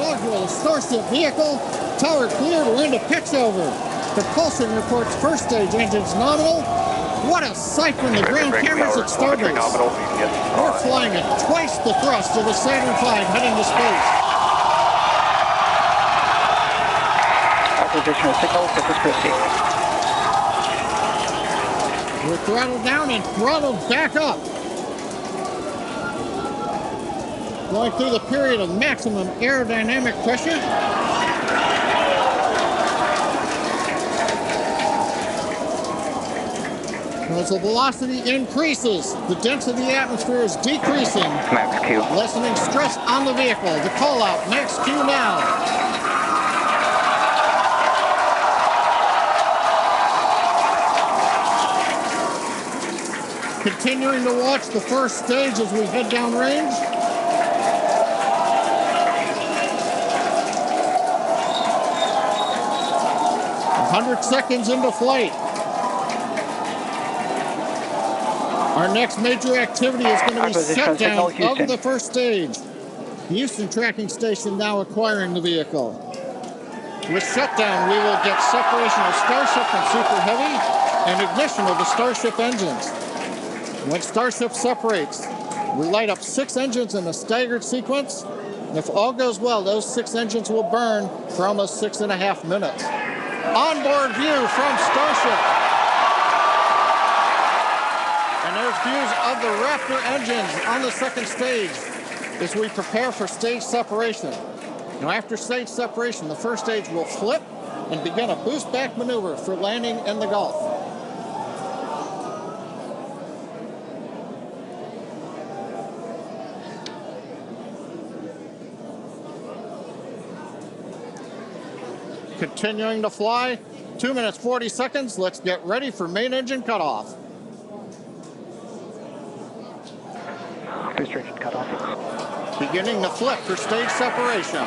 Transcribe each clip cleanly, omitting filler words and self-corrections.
inaugural Starship vehicle. Tower cleared, we're into pitch over. Propulsion reports first stage engines nominal. What a sight from the ground cameras at Starbase. We're flying at twice the thrust of the Saturn V heading to space. Oppositional signal, this is Christie. We're throttled down and throttled back up. Going through the period of maximum aerodynamic pressure. As the velocity increases, the density of the atmosphere is decreasing. Max Q. Lessening stress on the vehicle. The call out, Max Q now. Continuing to watch the first stage as we head downrange. A 100 seconds into flight. Our next major activity is going to be shutdown of the first stage. The Houston tracking station now acquiring the vehicle. With shutdown, we will get separation of Starship from Super Heavy and ignition of the Starship engines. When Starship separates, we light up 6 engines in a staggered sequence. And if all goes well, those 6 engines will burn for almost 6.5 minutes. Onboard view from Starship. And there's views of the Raptor engines on the second stage as we prepare for stage separation. Now after stage separation, the first stage will flip and begin a boost back maneuver for landing in the Gulf. Continuing to fly, 2 minutes, 40 seconds. Let's get ready for main engine cutoff. Booster engine cutoff. Beginning the flip for stage separation.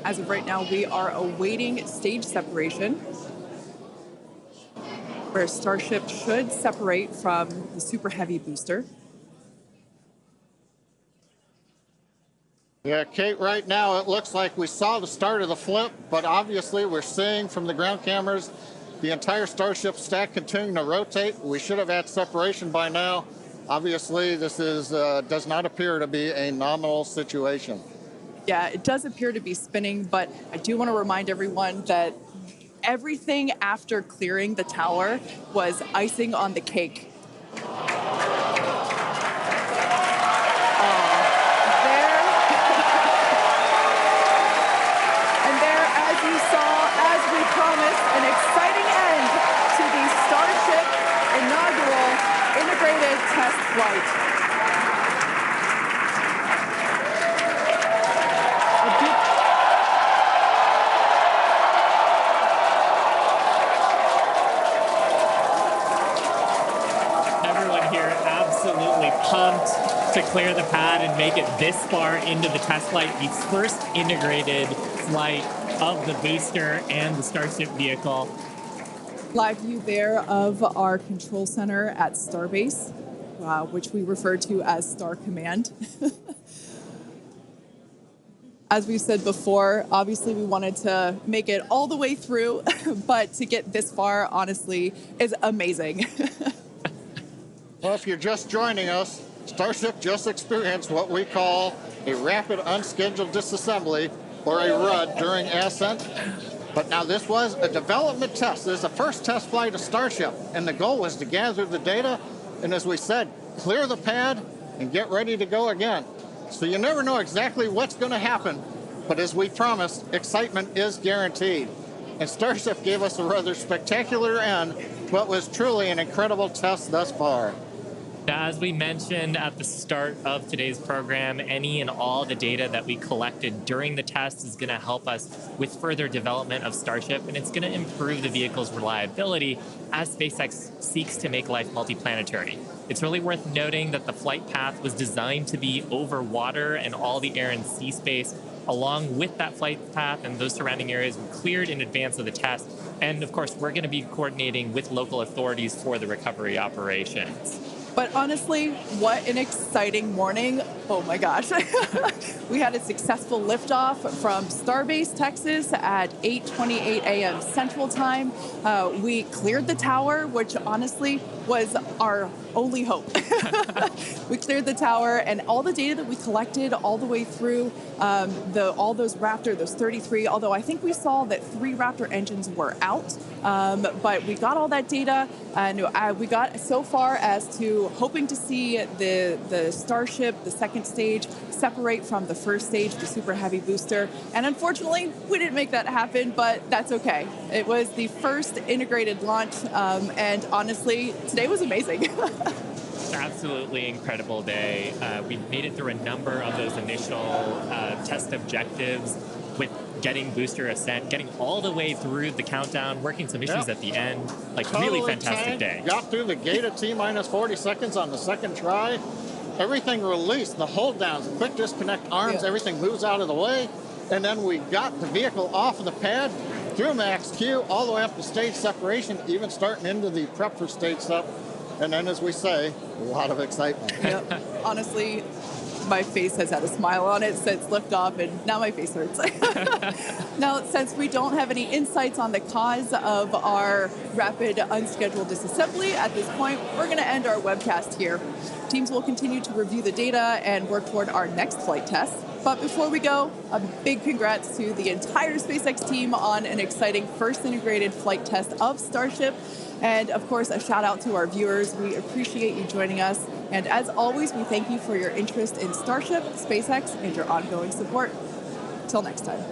As of right now, we are awaiting stage separation, where Starship should separate from the Super Heavy booster. Yeah, Kate, right now it looks like we saw the start of the flip, but obviously we're seeing from the ground cameras the entire Starship stack continuing to rotate. We should have had separation by now. Obviously, this is does not appear to be a nominal situation. Yeah, it does appear to be spinning, but I do want to remind everyone that everything after clearing the tower was icing on the cake. And there, as you saw, as we promised, an exciting end to the Starship inaugural integrated test flight. Pumped to clear the pad and make it this far into the test flight, the first integrated flight of the booster and the Starship vehicle. Live view there of our control center at Starbase, which we refer to as Star Command. As we said before, obviously we wanted to make it all the way through, but to get this far, honestly, is amazing. Well, if you're just joining us, Starship just experienced what we call a rapid unscheduled disassembly, or a RUD, during ascent. But now this was a development test. This is the first test flight of Starship, and the goal was to gather the data, and as we said, clear the pad and get ready to go again. So you never know exactly what's going to happen, but as we promised, excitement is guaranteed. And Starship gave us a rather spectacular end to what was truly an incredible test thus far. Now, as we mentioned at the start of today's program, any and all the data that we collected during the test is going to help us with further development of Starship, and it's going to improve the vehicle's reliability as SpaceX seeks to make life multiplanetary. It's really worth noting that the flight path was designed to be over water and all the air and sea space. Along with that flight path and those surrounding areas were cleared in advance of the test. And of course, we're going to be coordinating with local authorities for the recovery operations. But honestly, what an exciting morning. Oh my gosh. We had a successful liftoff from Starbase, Texas at 8:28 a.m. Central Time. We cleared the tower, which honestly was our only hope. We cleared the tower, and all the data that we collected all the way through all those Raptor, those 33, although I think we saw that 3 Raptor engines were out. But we got all that data, and we got so far as to hoping to see the Starship, the second stage, separate from the first stage, the Super Heavy booster. And unfortunately, we didn't make that happen, but that's okay. It was the first integrated launch, and honestly, today was amazing. Absolutely incredible day. We made it through a number of those initial test objectives with getting booster ascent, getting all the way through the countdown, working some issues at the end. Like, totally really fantastic day. Got through the gate at T-minus 40 seconds on the second try. Everything released, the hold downs, quick disconnect arms, everything moves out of the way. And then we got the vehicle off of the pad, through max Q, all the way up to stage separation, even starting into the prep for stage sep. And then, as we say, a lot of excitement. Yep. Honestly, my face has had a smile on it since liftoff, and now my face hurts. Now, since we don't have any insights on the cause of our rapid unscheduled disassembly at this point, we're going to end our webcast here. Teams will continue to review the data and work toward our next flight test. But before we go, a big congrats to the entire SpaceX team on an exciting first integrated flight test of Starship. And of course, a shout out to our viewers. We appreciate you joining us. And as always, we thank you for your interest in Starship, SpaceX, and your ongoing support. Till next time.